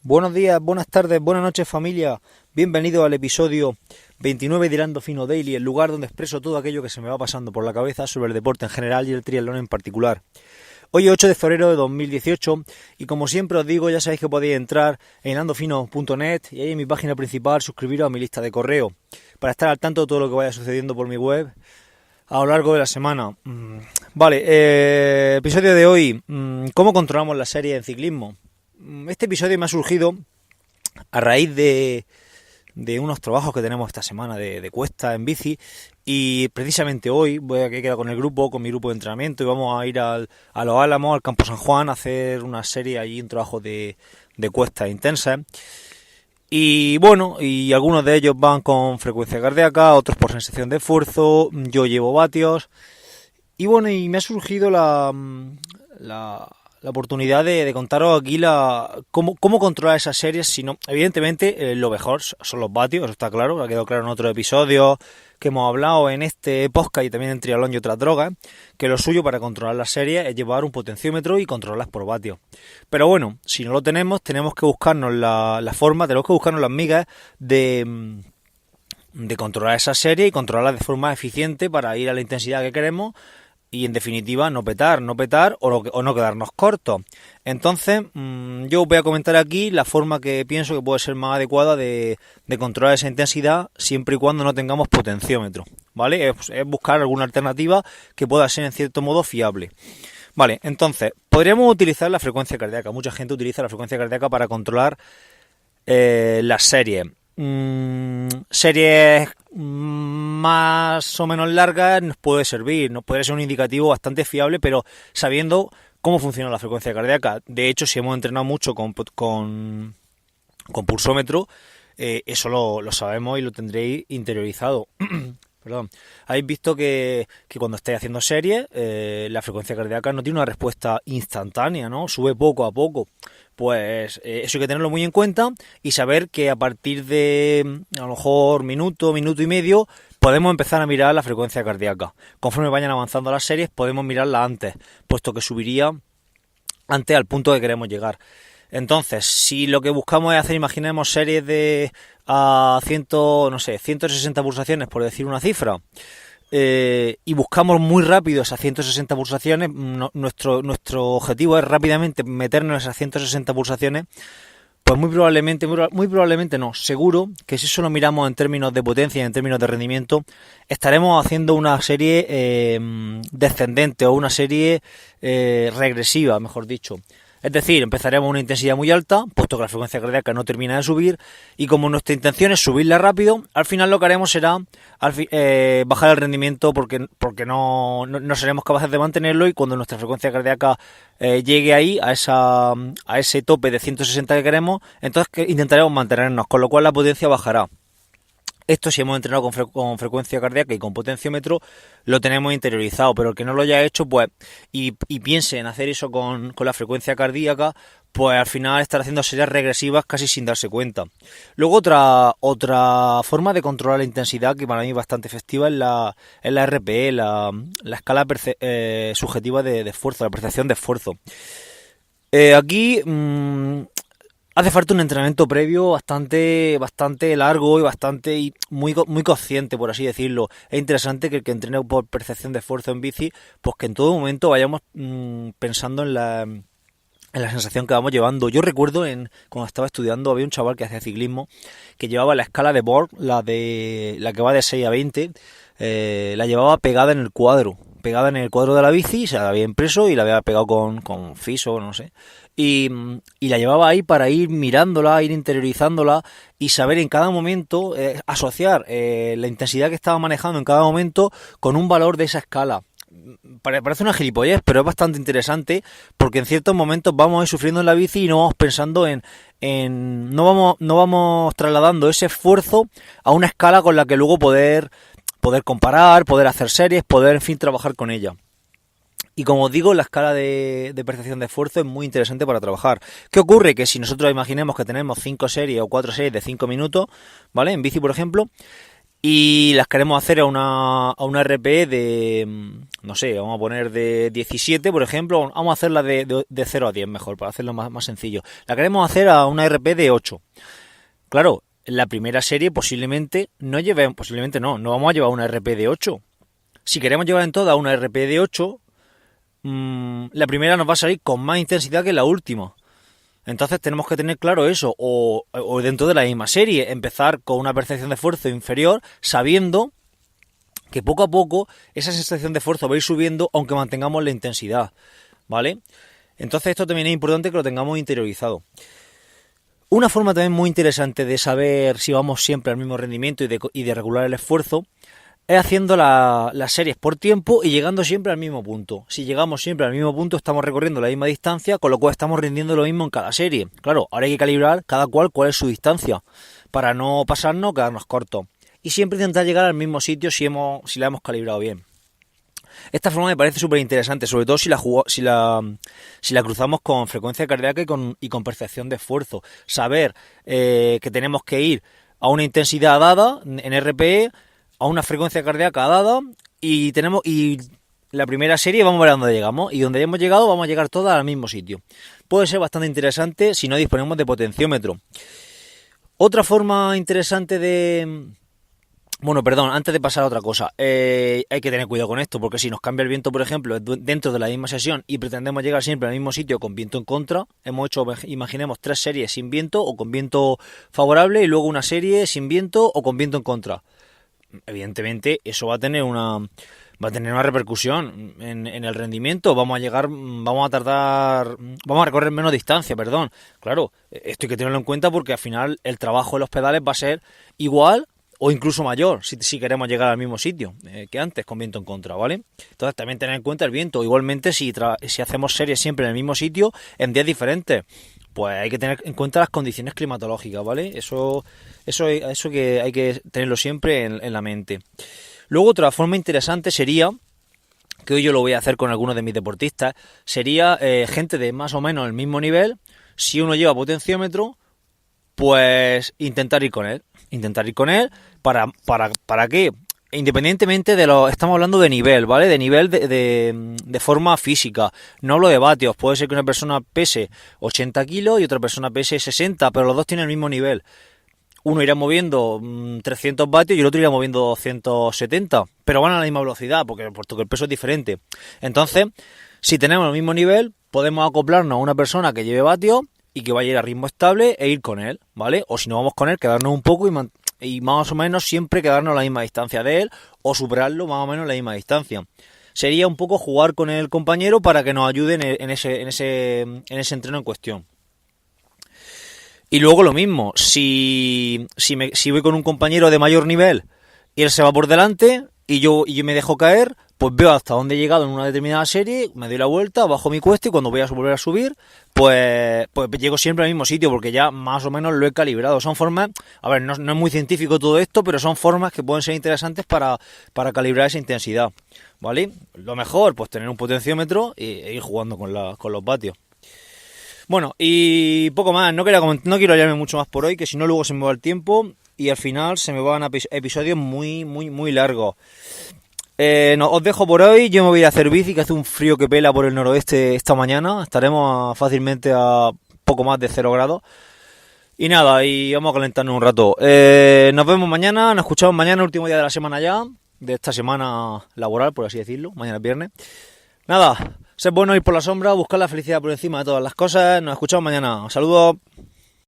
Buenos días, buenas tardes, buenas noches familia. Bienvenido al episodio 29 de Hilando Fino Daily, el lugar donde expreso todo aquello que se me va pasando por la cabeza sobre el deporte en general y el triatlón en particular. Hoy es 8 de febrero de 2018 y como siempre os digo, ya sabéis que podéis entrar en hilandofino.net y ahí en mi página principal suscribiros a mi lista de correo para estar al tanto de todo lo que vaya sucediendo por mi web a lo largo de la semana. Episodio de hoy, ¿cómo controlamos la serie en ciclismo? Este episodio me ha surgido a raíz de unos trabajos que tenemos esta semana de cuesta en bici y precisamente hoy voy a quedar con mi grupo de entrenamiento y vamos a ir a Los Álamos, al Campo San Juan, a hacer una serie allí, un trabajo de cuesta intensa. Y bueno, y algunos de ellos van con frecuencia cardíaca, otros por sensación de esfuerzo, yo llevo vatios. Y bueno, y me ha surgido la oportunidad de contaros aquí cómo controlar esas series. Sino, evidentemente, lo mejor son los vatios, eso está claro, ha quedado claro en otros episodios que hemos hablado en este podcast y también en Triatlón y otras drogas, que lo suyo para controlar las series es llevar un potenciómetro y controlarlas por vatios. Pero bueno, si no lo tenemos que buscarnos la forma, tenemos que buscarnos las migas de controlar esa serie y controlarlas de forma eficiente para ir a la intensidad que queremos y en definitiva no petar o no quedarnos cortos. Entonces yo voy a comentar aquí la forma que pienso que puede ser más adecuada de controlar esa intensidad siempre y cuando no tengamos potenciómetro, ¿vale? Es buscar alguna alternativa que pueda ser en cierto modo fiable. Vale, entonces podríamos utilizar la frecuencia cardíaca. Mucha gente utiliza la frecuencia cardíaca para controlar las series. Series más o menos largas nos puede servir, nos puede ser un indicativo bastante fiable, pero sabiendo cómo funciona la frecuencia cardíaca. De hecho, si hemos entrenado mucho con pulsómetro, eso lo sabemos y lo tendréis interiorizado. Perdón. Habéis visto que cuando estáis haciendo series, la frecuencia cardíaca no tiene una respuesta instantánea, ¿no? Sube poco a poco. Pues eso hay que tenerlo muy en cuenta y saber que a partir de a lo mejor minuto y medio podemos empezar a mirar la frecuencia cardíaca. Conforme vayan avanzando las series podemos mirarla antes, puesto que subiría antes al punto que queremos llegar. Entonces, si lo que buscamos es hacer, imaginemos series de 160 pulsaciones, por decir una cifra, y buscamos muy rápido esas 160 pulsaciones, nuestro objetivo es rápidamente meternos en esas 160 pulsaciones, pues muy probablemente no, seguro que si eso lo miramos en términos de potencia y en términos de rendimiento, estaremos haciendo una serie descendente o una serie regresiva, mejor dicho. Es decir, empezaremos a una intensidad muy alta, puesto que la frecuencia cardíaca no termina de subir, y como nuestra intención es subirla rápido, al final lo que haremos será bajar el rendimiento porque no seremos capaces de mantenerlo, y cuando nuestra frecuencia cardíaca llegue ahí, a ese tope de 160 que queremos, entonces intentaremos mantenernos, con lo cual la potencia bajará. Esto, si hemos entrenado con frecuencia cardíaca y con potenciómetro, lo tenemos interiorizado, pero el que no lo haya hecho, pues, y piense en hacer eso con la frecuencia cardíaca, pues al final estará haciendo series regresivas casi sin darse cuenta. Luego otra forma de controlar la intensidad que para mí es bastante efectiva es la RPE, la escala subjetiva de esfuerzo, la percepción de esfuerzo. Aquí hace falta un entrenamiento previo bastante largo y muy consciente, por así decirlo. Es interesante que el que entrene por percepción de esfuerzo en bici, pues que en todo momento vayamos pensando en la sensación que vamos llevando. Yo recuerdo cuando estaba estudiando, había un chaval que hacía ciclismo que llevaba la escala de Borg, la que va de 6 a 20, la llevaba pegada en el cuadro de la bici, se la había impreso y la había pegado con fiso, no sé. Y la llevaba ahí para ir mirándola, ir interiorizándola y saber en cada momento, asociar la intensidad que estaba manejando en cada momento con un valor de esa escala. Parece una gilipollez, pero es bastante interesante porque en ciertos momentos vamos a ir sufriendo en la bici y no vamos pensando no vamos trasladando ese esfuerzo a una escala con la que luego poder comparar, poder hacer series, poder en fin trabajar con ella. Y como os digo, la escala de percepción de esfuerzo es muy interesante para trabajar. ¿Qué ocurre? Que si nosotros imaginemos que tenemos 5 series o 4 series de 5 minutos, ¿vale? En bici, por ejemplo, y las queremos hacer a una RPE de, no sé, vamos a poner de 17, por ejemplo, vamos a hacerla de 0 a 10 mejor, para hacerlo más sencillo. La queremos hacer a una RPE de 8. Claro, la primera serie posiblemente no vamos a llevar una RPE de 8. Si queremos llevar en toda una RPE de 8, la primera nos va a salir con más intensidad que la última. Entonces tenemos que tener claro eso, o dentro de la misma serie, empezar con una percepción de esfuerzo inferior, sabiendo que poco a poco esa sensación de esfuerzo va a ir subiendo, aunque mantengamos la intensidad, ¿vale? Entonces esto también es importante que lo tengamos interiorizado. Una forma también muy interesante de saber si vamos siempre al mismo rendimiento y de regular el esfuerzo es haciendo las series por tiempo y llegando siempre al mismo punto. Si llegamos siempre al mismo punto, estamos recorriendo la misma distancia, con lo cual estamos rindiendo lo mismo en cada serie. Claro, ahora hay que calibrar cada cual es su distancia, para no pasarnos o quedarnos cortos. Y siempre intentar llegar al mismo sitio si la hemos calibrado bien. Esta forma me parece súper interesante, sobre todo si la cruzamos con frecuencia cardíaca y con percepción de esfuerzo. Saber que tenemos que ir a una intensidad dada en RPE, a una frecuencia cardíaca dada, y la primera serie vamos a ver a dónde llegamos, y donde hemos llegado vamos a llegar todas al mismo sitio. Puede ser bastante interesante si no disponemos de potenciómetro. Otra forma interesante antes de pasar a otra cosa, hay que tener cuidado con esto, porque si nos cambia el viento, por ejemplo, dentro de la misma sesión y pretendemos llegar siempre al mismo sitio con viento en contra, hemos hecho, imaginemos, 3 series sin viento o con viento favorable y luego una serie sin viento o con viento en contra. Evidentemente eso va a tener una repercusión en el rendimiento. Vamos a recorrer menos distancia, perdón. Claro, esto hay que tenerlo en cuenta porque al final el trabajo de los pedales va a ser igual o incluso mayor si queremos llegar al mismo sitio que antes con viento en contra, ¿vale? Entonces también tener en cuenta el viento. Igualmente si hacemos series siempre en el mismo sitio en días diferentes, pues hay que tener en cuenta las condiciones climatológicas, ¿vale? Eso que hay que tenerlo siempre en la mente. Luego otra forma interesante sería, que hoy yo lo voy a hacer con algunos de mis deportistas, sería gente de más o menos el mismo nivel. Si uno lleva potenciómetro, pues intentar ir con él. ¿Para qué? Independientemente estamos hablando de nivel, ¿vale? De nivel de forma física. No hablo de vatios. Puede ser que una persona pese 80 kilos y otra persona pese 60, pero los dos tienen el mismo nivel. Uno irá moviendo 300 vatios y el otro irá moviendo 270, pero van a la misma velocidad porque el peso es diferente. Entonces, si tenemos el mismo nivel, podemos acoplarnos a una persona que lleve vatios y que vaya a ir a ritmo estable e ir con él, ¿vale? O si no vamos con él, quedarnos un poco y más o menos siempre quedarnos a la misma distancia de él o superarlo más o menos a la misma distancia. Sería un poco jugar con el compañero para que nos ayude en ese entreno en cuestión. Y luego lo mismo, si voy con un compañero de mayor nivel y él se va por delante y yo me dejo caer, pues veo hasta dónde he llegado en una determinada serie, me doy la vuelta, bajo mi cuesta y cuando voy a volver a subir, pues llego siempre al mismo sitio porque ya más o menos lo he calibrado. Son formas, a ver, no es muy científico todo esto, pero son formas que pueden ser interesantes para calibrar esa intensidad, ¿vale? Lo mejor, pues tener un potenciómetro e ir jugando con los vatios. Bueno, y poco más, no quiero hallarme mucho más por hoy, que si no luego se me va el tiempo y al final se me van a episodios muy, muy, muy largos. Os dejo por hoy, yo me voy a hacer bici, que hace un frío que pela por el noroeste esta mañana, estaremos fácilmente a poco más de 0 grados. Y nada, y vamos a calentarnos un rato. Nos vemos mañana, nos escuchamos mañana, último día de la semana ya, de esta semana laboral, por así decirlo, mañana es viernes. Nada, sed bueno ir por la sombra, buscar la felicidad por encima de todas las cosas, nos escuchamos mañana, saludos.